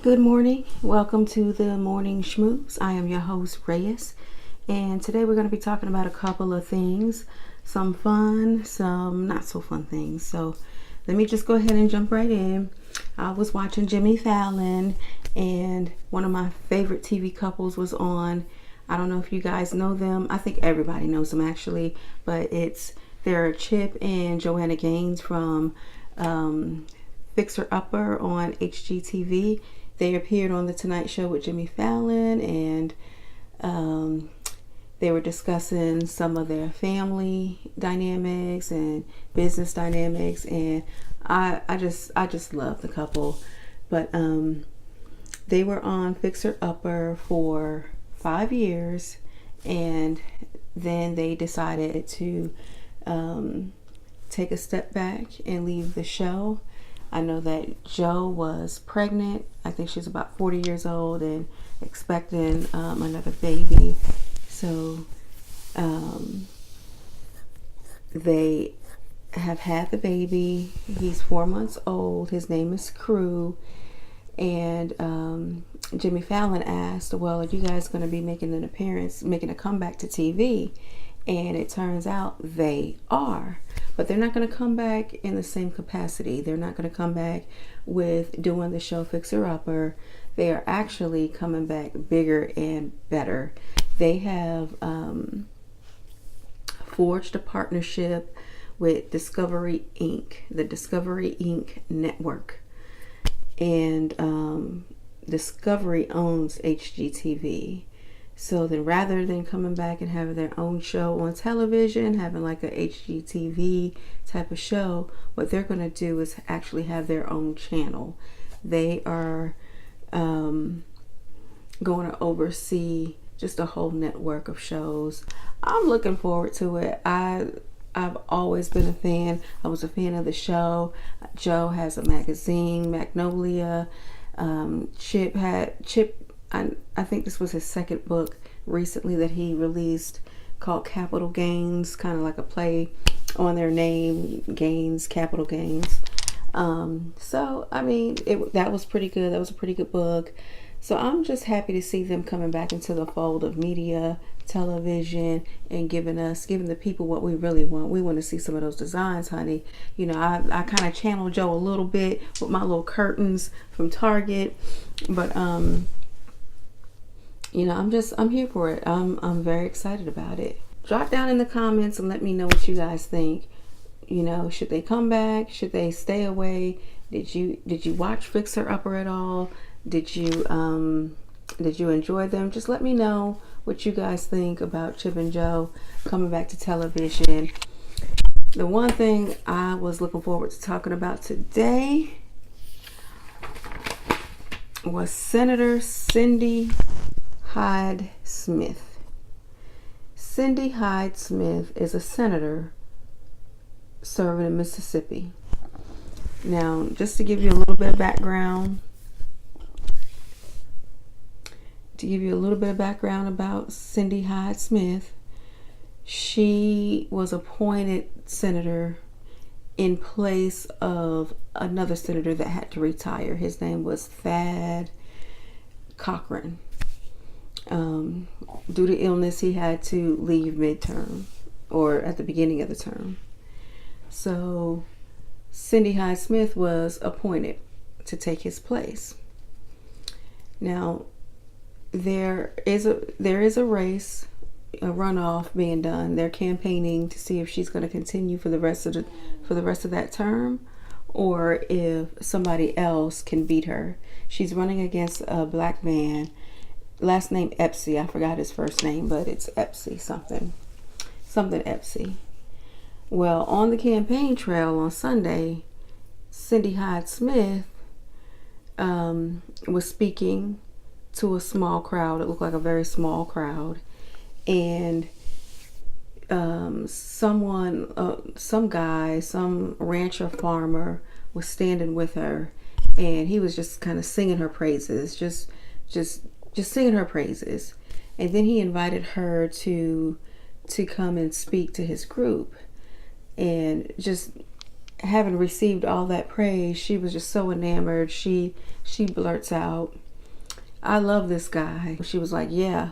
Good morning. Welcome to the morning schmooze. I am your host, Reyes, and today we're going to be talking about a couple of things, some fun, some not so fun things. So let me just go ahead and jump right in. I was watching Jimmy Fallon, and one of my favorite TV couples was on. I don't know if you guys know them. I think everybody knows them actually, but they're Chip and Joanna Gaines from Fixer Upper on HGTV. They appeared on The Tonight Show with Jimmy Fallon, and they were discussing some of their family dynamics and business dynamics, and I just love the couple. But they were on Fixer Upper for 5 years, and then they decided to take a step back and leave the show. I know that Jo was pregnant. I think she's about 40 years old and expecting another baby. So they have had the baby. He's 4 months old. His name is Crew. And Jimmy Fallon asked, well, are you guys going to be making an appearance, making a comeback to TV? And it turns out they are. But they're not going to come back in the same capacity. They're not going to come back with doing the show Fixer Upper. They are actually coming back bigger and better. They have forged a partnership with Discovery Inc., the Discovery Inc. network. And Discovery owns HGTV. So then rather than coming back and having their own show on television, having like a HGTV type of show, what they're going to do is actually have their own channel. They are going to oversee just a whole network of shows. I'm looking forward to it. I've always been a fan. I was a fan of the show. Jo has a magazine, Magnolia. Chip, I think this was his second book recently that he released, called Capital Gains, kind of like a play on their name, Gains, Capital Gains. So I mean, that was pretty good. That was a pretty good book. So I'm just happy to see them coming back into the fold of media, television, and giving the people what we really want. We want to see some of those designs, honey. You know, I kind of channel Jo a little bit with my little curtains from Target, but you know, I'm here for it. I'm very excited about it. Drop down in the comments and let me know what you guys think. You know, should they come back? Should they stay away? Did you watch Fixer Upper at all? Did you enjoy them? Just let me know what you guys think about Chip and Jo coming back to television. The one thing I was looking forward to talking about today was Senator Cindy Hind-Smith. Cindy Hind-Smith is a senator serving in Mississippi. Now, just to give you a little bit of background, about Cindy Hind-Smith, she was appointed senator in place of another senator that had to retire. His name was Thad Cochran. Due to illness, he had to leave midterm or at the beginning of the term. So Cindy Hind-Smith was appointed to take his place. Now there is a race, a runoff being done. They're campaigning to see if she's going to continue for the rest of that term, or if somebody else can beat her. She's running against a black man. Last name Epsy. I forgot his first name, but it's Epsy something Epsy. Well, on the campaign trail on Sunday, Cindy Hind-Smith was speaking to a small crowd. It looked like a very small crowd, and some rancher farmer was standing with her, and he was just kind of singing her praises, just singing her praises. And then he invited her to come and speak to his group, and just having received all that praise, she was just so enamored. She blurts out, "I love this guy." She was like, "Yeah,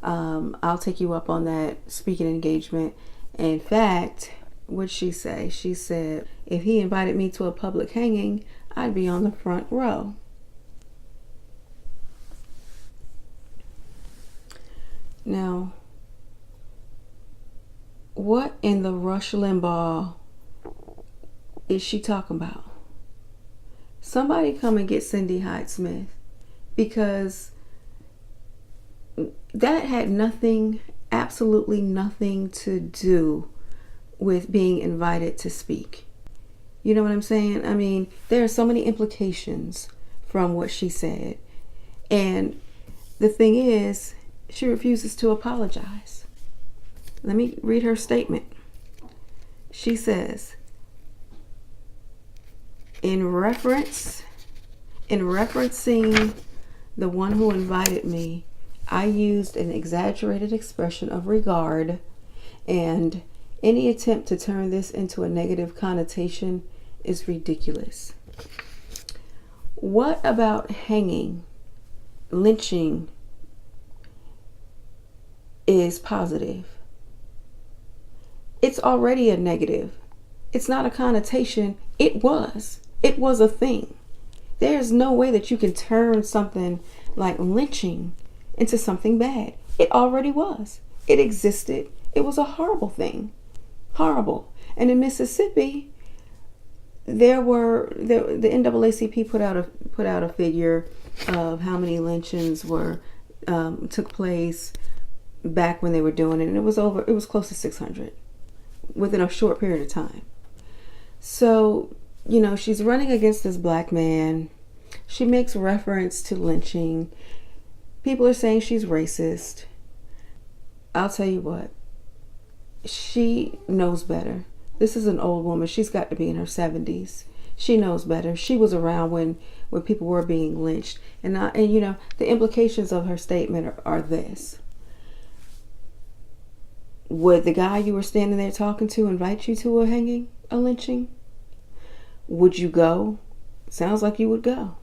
I'll take you up on that speaking engagement." In fact, what'd she say? She said, "If he invited me to a public hanging, I'd be on the front row." Now, what in the Rush Limbaugh is she talking about? Somebody come and get Cindy Hind-Smith, because that had nothing, absolutely nothing to do with being invited to speak. You know what I'm saying? I mean, there are so many implications from what she said. And the thing is, she refuses to apologize. Let me read her statement. She says, in referencing the one who invited me, I used an exaggerated expression of regard, and any attempt to turn this into a negative connotation is ridiculous. What about hanging, lynching is positive? It's already a negative. It's not a connotation. It was a thing. There's no way that you can turn something like lynching into something bad. It already was. It existed. It was a horrible thing. Horrible. And in Mississippi, the NAACP put out a figure of how many lynchings took place back when they were doing it, and it was close to 600 within a short period of time. So, she's running against this black man. She makes reference to lynching. People are saying she's racist. I'll tell you what, she knows better. This is an old woman. She's got to be in her 70s. She knows better. She was around when people were being lynched. And the implications of her statement are this. Would the guy you were standing there talking to invite you to a lynching? Would you go? Sounds like you would go.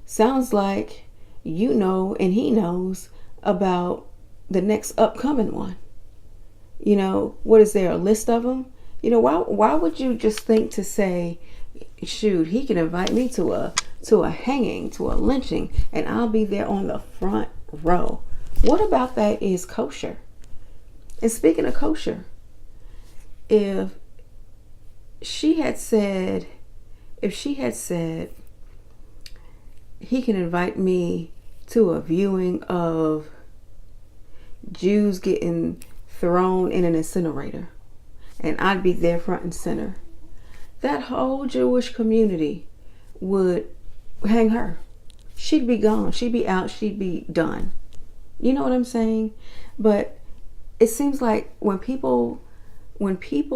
Sounds like you know and he knows about the next upcoming one. What is there, a list of them? Why would you just think to say, shoot, he can invite me to a hanging, to a lynching, and I'll be there on the front row? What about that is kosher? And speaking of kosher, if she had said he can invite me to a viewing of Jews getting thrown in an incinerator, and I'd be there front and center, that whole Jewish community would hang her. She'd be gone. She'd be out. She'd be done. You know what I'm saying? But it seems like when people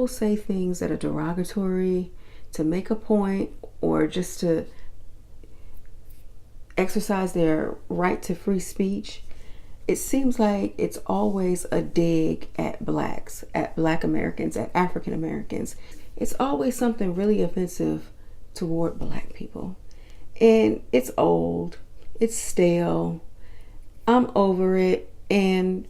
say things that are derogatory to make a point or just to exercise their right to free speech, it seems like it's always a dig at blacks, at black Americans, at African Americans. It's always something really offensive toward black people. And it's old. It's stale. I'm over it. And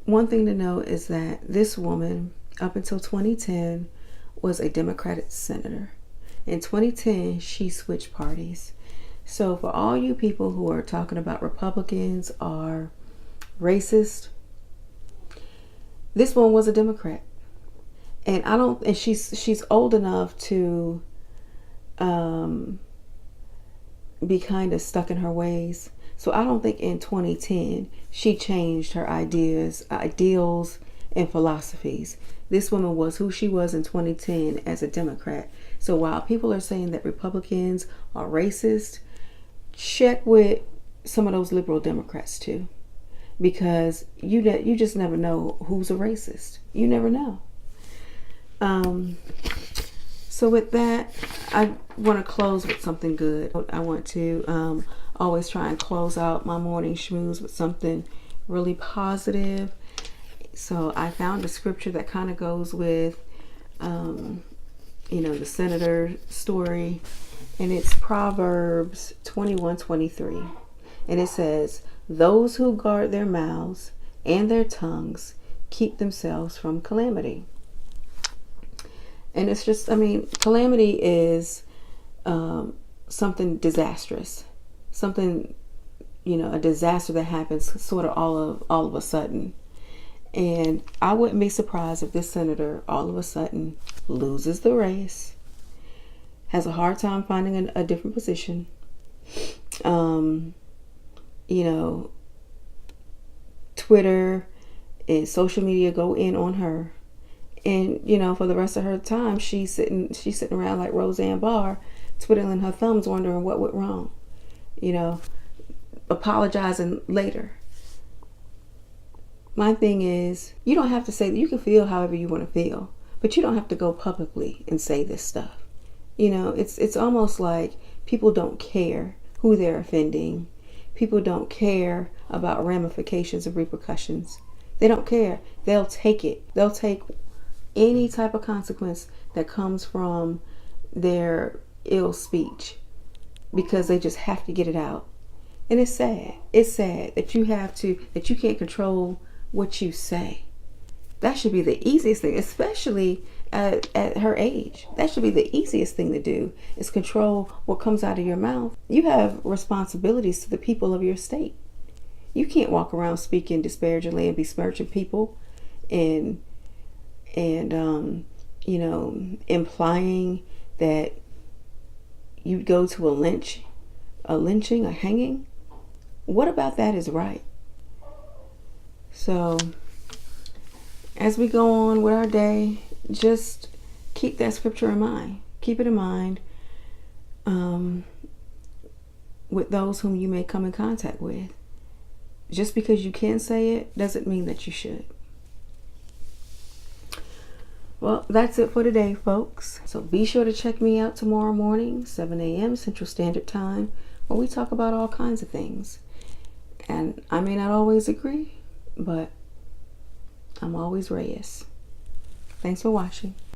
one thing to note is that this woman, up until 2010, was a Democratic senator. In 2010, she switched parties. So for all you people who are talking about Republicans are racist, this one was a Democrat. And she's old enough to be kind of stuck in her ways. So I don't think in 2010 she changed her ideals, and philosophies. This woman was who she was in 2010 as a Democrat. So while people are saying that Republicans are racist, check with some of those liberal Democrats too, because you just never know who's a racist. You never know. So with that, I want to close with something good. I want to always try and close out my morning schmooze with something really positive. So I found a scripture that kind of goes with the senator story, and it's Proverbs 21:23, and it says, "Those who guard their mouths and their tongues keep themselves from calamity." And it's just, calamity is something disastrous, something, a disaster that happens sort of all of a sudden. And I wouldn't be surprised if this senator all of a sudden loses the race, has a hard time finding a different position. Twitter and social media go in on her, and for the rest of her time, she's sitting around like Roseanne Barr, twiddling her thumbs, wondering what went wrong. Apologizing later. My thing is, you don't have to say that. You can feel however you want to feel, but you don't have to go publicly and say this stuff. It's almost like people don't care who they're offending. People don't care about ramifications and repercussions. They don't care. They'll take it. They'll take any type of consequence that comes from their ill speech because they just have to get it out. And it's sad. It's sad that you can't control what you say. That should be the easiest thing, especially at her age. That should be the easiest thing to do, is control what comes out of your mouth. You have responsibilities to the people of your state. You can't walk around speaking disparagingly and besmirching people and implying that you'd go to a lynching, a hanging. What about that is right? So as we go on with our day, just keep that scripture in mind. Keep it in mind with those whom you may come in contact with. Just because you can say it doesn't mean that you should. Well, that's it for today, folks. So be sure to check me out tomorrow morning, 7 a.m. Central Standard Time, where we talk about all kinds of things. And I may not always agree, but I'm always Reyes. Thanks for watching.